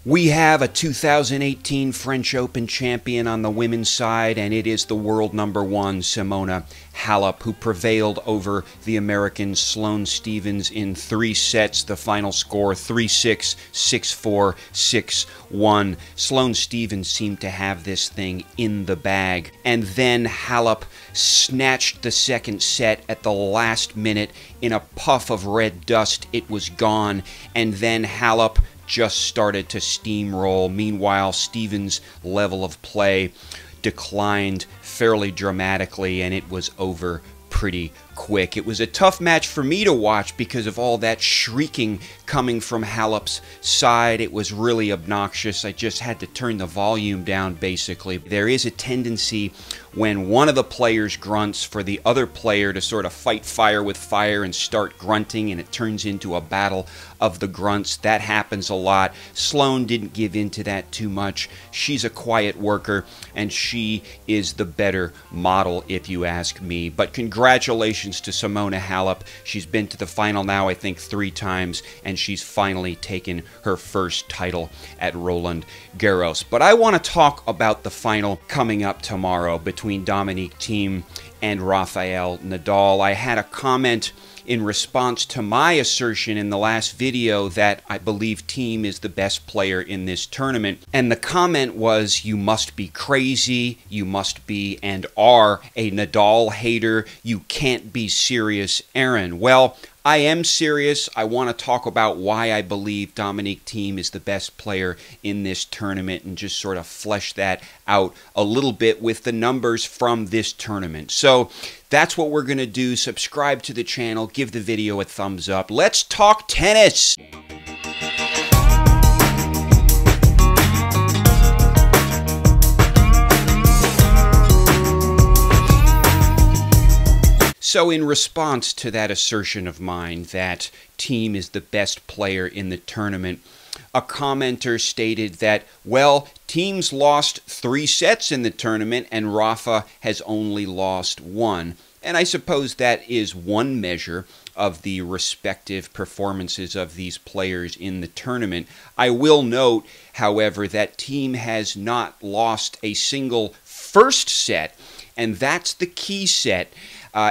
We have a 2018 French Open champion on the women's side, and it is the world number one, Simona Halep, who prevailed over the American Sloane Stephens in 3 sets. The final score, 3-6, 6-4, 6-1. Sloane Stephens seemed to have this thing in the bag. And then Halep snatched the second set at the last minute. In a puff of red dust, it was gone. And then Halep just started to steamroll. Meanwhile, Stephens' level of play declined fairly dramatically, and it was over pretty quick. It was a tough match for me to watch because of all that shrieking coming from Halep's side. It was really obnoxious. I just had to turn the volume down, basically. There is a tendency when one of the players grunts for the other player to sort of fight fire with fire and start grunting, and it turns into a battle of the grunts. That happens a lot. Sloane didn't give in to that too much. She's a quiet worker, and she is the better model, if you ask me. But congratulations to Simona Halep. She's been to the final now, I think, 3 times, and she's finally taken her first title at Roland Garros. But I want to talk about the final coming up tomorrow between Dominic Thiem and Rafael Nadal. I had a comment in response to my assertion in the last video that I believe Thiem is the best player in this tournament. And the comment was, you must be crazy, you must be and are a Nadal hater, you can't be serious, Aaron. Well, I am serious. I want to talk about why I believe Dominic Thiem is the best player in this tournament and just sort of flesh that out a little bit with the numbers from this tournament. So that's what we're going to do. Subscribe to the channel, give the video a thumbs up. Let's talk tennis! So in response to that assertion of mine that Thiem is the best player in the tournament, a commenter stated that, well, Thiem's lost 3 sets in the tournament and Rafa has only lost 1. And I suppose that is one measure of the respective performances of these players in the tournament. I will note, however, that Thiem has not lost a single first set, and that's the key set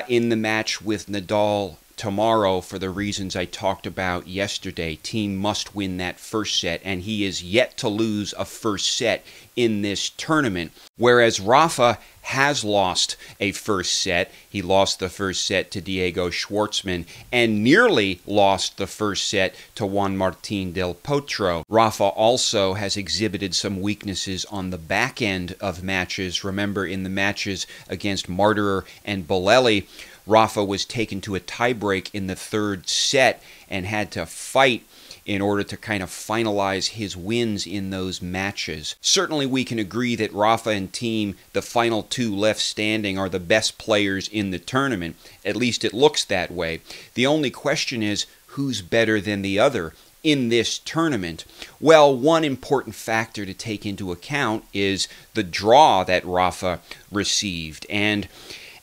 in the match with Nadal tomorrow for the reasons I talked about yesterday. Thiem must win that first set, and he is yet to lose a first set in this tournament. Whereas Rafa has lost a first set. He lost the first set to Diego Schwartzman and nearly lost the first set to Juan Martín del Potro. Rafa also has exhibited some weaknesses on the back end of matches. Remember, in the matches against Martyrer and Bolelli, Rafa was taken to a tiebreak in the 3rd set and had to fight in order to kind of finalize his wins in those matches. Certainly we can agree that Rafa and Thiem, the final 2 left standing, are the best players in the tournament. At least it looks that way. The only question is, who's better than the other in this tournament? Well, one important factor to take into account is the draw that Rafa received. And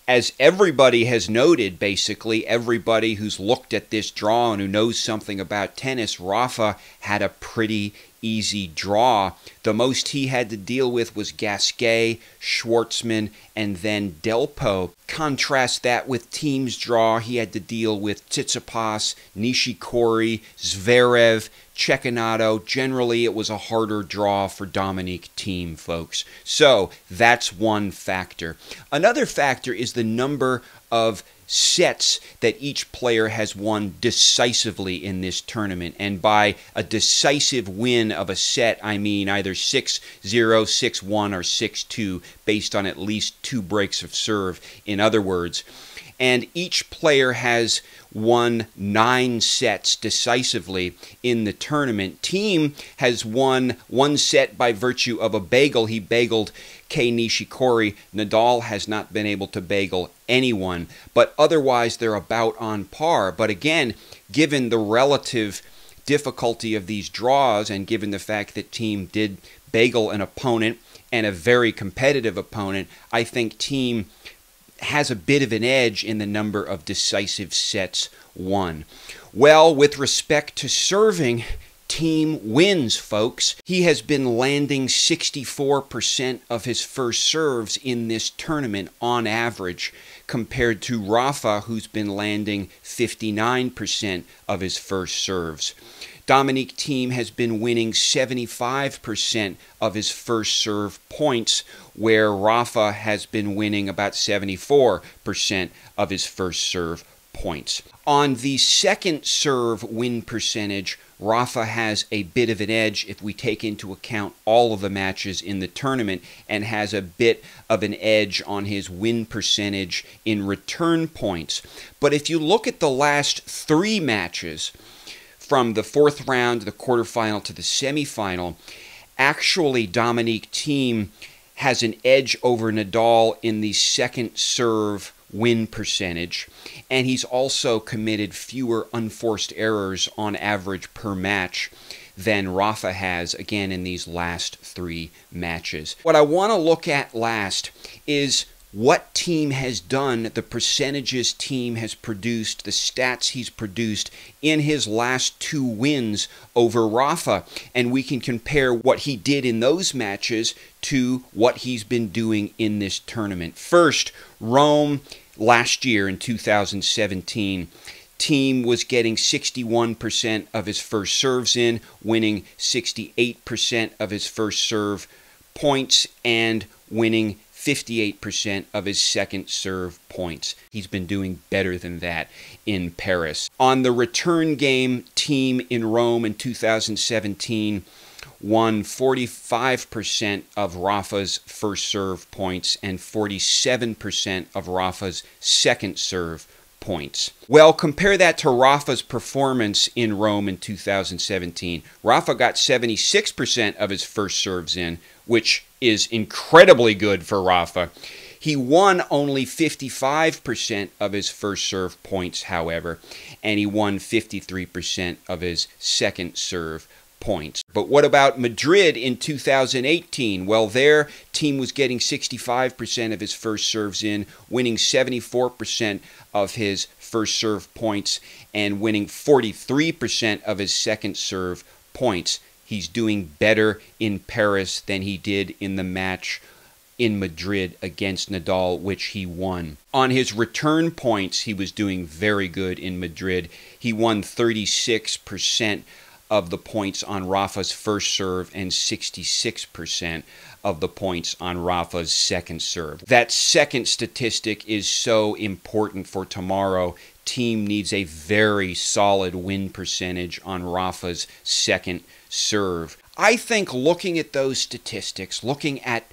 as everybody has noted, basically, everybody who's looked at this draw and who knows something about tennis, Rafa had a pretty easy draw. The most he had to deal with was Gasquet, Schwartzman, and then Delpo. Contrast that with Thiem's draw. He had to deal with Tsitsipas, Nishikori, Zverev, Cecchinato. Generally, it was a harder draw for Dominic Thiem, folks. So that's one factor. Another factor is the number of sets that each player has won decisively in this tournament. And by a decisive win of a set, I mean either 6-0, 6-1, or 6-2, based on at least 2 breaks of serve, in other words. And each player has won 9 sets decisively in the tournament. Thiem has won 1 set by virtue of a bagel. He bageled Kei Nishikori. Nadal has not been able to bagel anyone, but otherwise they're about on par. But again, given the relative difficulty of these draws and given the fact that Thiem did bagel an opponent and a very competitive opponent, I think Thiem has a bit of an edge in the number of decisive sets won. Well, with respect to serving, Thiem wins, folks. He has been landing 64% of his first serves in this tournament on average, compared to Rafa, who's been landing 59% of his first serves. Dominic Thiem has been winning 75% of his first serve points, where Rafa has been winning about 74% of his first serve points. On the second serve win percentage, Rafa has a bit of an edge if we take into account all of the matches in the tournament, and has a bit of an edge on his win percentage in return points. But if you look at the last three matches, from the fourth round, the quarterfinal to the semifinal, actually Dominic Thiem has an edge over Nadal in the second serve win percentage, and he's also committed fewer unforced errors on average per match than Rafa has, again, in these last three matches. What I want to look at last is what Thiem has done, the percentages Thiem has produced, the stats he's produced in his last two wins over Rafa. And we can compare what he did in those matches to what he's been doing in this tournament. First, Rome last year in 2017. Thiem was getting 61% of his first serves in, winning 68% of his first serve points, and winning 58% of his second serve points. He's been doing better than that in Paris. On the return game, Thiem in Rome in 2017 won 45% of Rafa's first serve points and 47% of Rafa's second serve points. Well, compare that to Rafa's performance in Rome in 2017. Rafa got 76% of his first serves in, which is incredibly good for Rafa. He won only 55% of his first serve points, however, and he won 53% of his second serve points. But what about Madrid in 2018? Well, there, Thiem was getting 65% of his first serves in, winning 74% of his first serve points, and winning 43% of his second serve points. He's doing better in Paris than he did in the match in Madrid against Nadal, which he won. On his return points, he was doing very good in Madrid. He won 36% of the points on Rafa's first serve and 66% of the points on Rafa's second serve. That second statistic is so important for tomorrow. Thiem needs a very solid win percentage on Rafa's second serve. I think looking at those statistics, looking at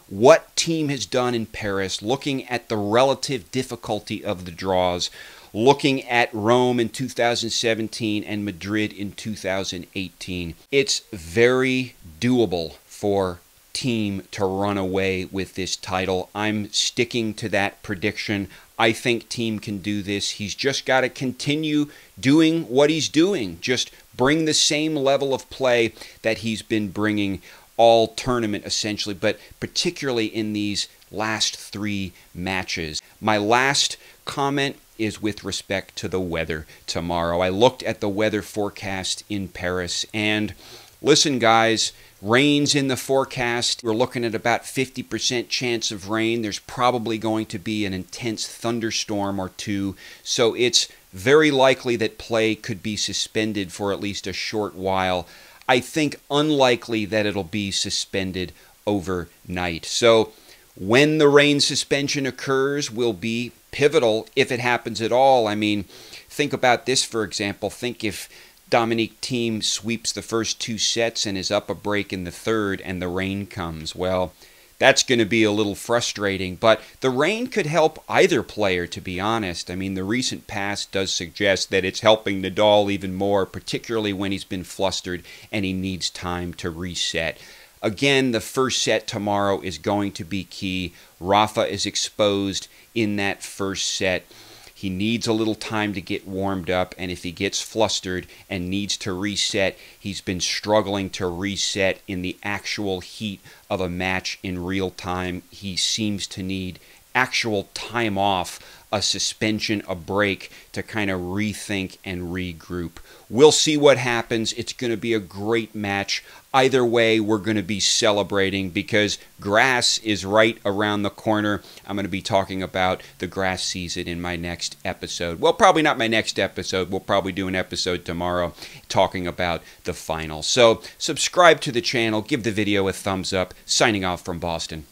what Thiem has done in Paris, looking at the relative difficulty of the draws, looking at Rome in 2017 and Madrid in 2018, it's very doable for Thiem to run away with this title. I'm sticking to that prediction. I think Thiem can do this. He's just got to continue doing what he's doing. Just bring the same level of play that he's been bringing all tournament, essentially, but particularly in these last three matches. My last comment is with respect to the weather tomorrow. I looked at the weather forecast in Paris, and listen, guys, rain's in the forecast. We're looking at about 50% chance of rain. There's probably going to be an intense thunderstorm or two, so it's very likely that play could be suspended for at least a short while. I think unlikely that it'll be suspended overnight. So when the rain suspension occurs will be pivotal if it happens at all. I mean, think about this, for example. Think if Dominic Thiem sweeps the first two sets and is up a break in the third and the rain comes. Well, that's going to be a little frustrating, but the rain could help either player, to be honest. I mean, the recent past does suggest that it's helping Nadal even more, particularly when he's been flustered and he needs time to reset. Again, the first set tomorrow is going to be key. Rafa is exposed in that first set. He needs a little time to get warmed up, and if he gets flustered and needs to reset, he's been struggling to reset in the actual heat of a match in real time. He seems to need actual time off, a suspension, a break to kind of rethink and regroup. We'll see what happens. It's going to be a great match. Either way, we're going to be celebrating because grass is right around the corner. I'm going to be talking about the grass season in my next episode. Well, probably not my next episode. We'll probably do an episode tomorrow talking about the final. So subscribe to the channel. Give the video a thumbs up. Signing off from Boston.